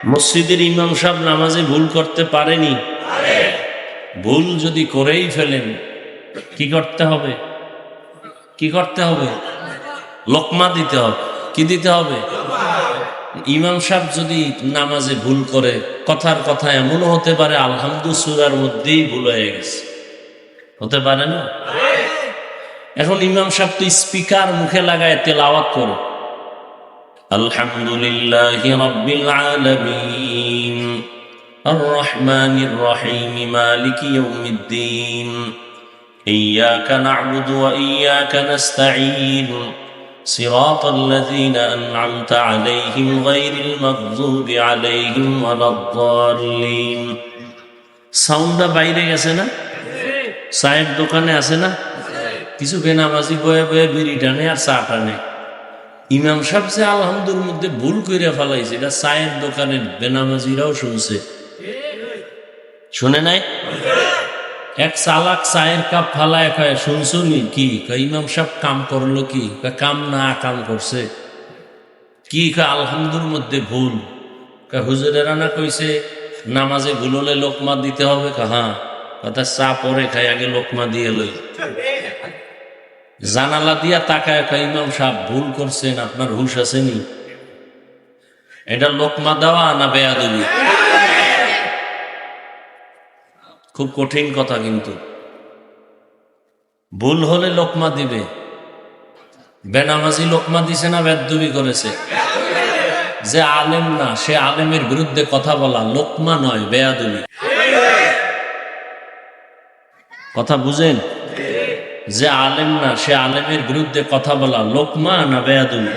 মসজিদের ইমাম সাহেব নামাজে ভুল করতে পারেনি, ভুল যদি করেই ফেলেন কি করতে হবে? কি করতে হবে? লোকমা দিতে হবে। কি দিতে হবে? ইমাম সাহেব যদি নামাজে ভুল করে, কথার কথা এমনও হতে পারে আলহামদু সূরার মধ্যেই ভুল হয়ে গেছে, হতে পারে না? এখন ইমাম সাহেব তো স্পিকার মুখে লাগায় তেলাওয়াত করে, আলহামদুলিল্লাহি রাব্বিল আলামিন আর রহমানির রহিম মালিকি ইয়াউমিদ্দিন ইয়্যাকা না'বুদু ওয়া ইয়্যাকা নাস্তাঈন সিরাতাল্লাযীনা আন'আমতা আলাইহিম গায়রিল মাগযুবি আলাইহিম ওয়ালাদ-দাল্লিন। সাউন্ডটা বাইরে গেছে না? চায়ের দোকানে আছে না কিছু বেনামাজি বয়ে বয়ে বিড়ি টানে আর চা টানে। ইমাম সাহেব যে আলহামদুর মধ্যে ভুল করে ফেলাইছে, এটা চায়ের দোকানের বেনামাজিরাও শুনছে, শুনে নাই? এক চালাক চায়ের কাপ ফালায় কয় শুনছো নি? কি ইমাম সাহেব কাম করলো? কি কাম না কাম করছে? কি আলহামদুর মধ্যে ভুল? হুজুরেরা না কইছে নামাজে ভুল হলে লোকমা দিতে হবে? হ্যাঁ, কথা চা পরে খাই, আগে লোকমা দিয়ে লই। জানালা দিয়া তাকায় কয় ইমাম সাহেব ভুল করছেন, আপনার হুশ আসেনি? এটা লোকমা দেওয়া না বেয়াদবি? খুব কঠিন কথা, কিন্তু ভুল হলে লোকমা দিবে। বেনামাজি লোকমা দিছে না বেয়াদবি করেছে? যে আলেম না সে আলেমের বিরুদ্ধে কথা বলা লোকমা নয়, বেয়াদবি। কথা বুঝেন? যে আলেম না সে আলেমের বিরুদ্ধে কথা বলা লোকমা না বেয়াদবি?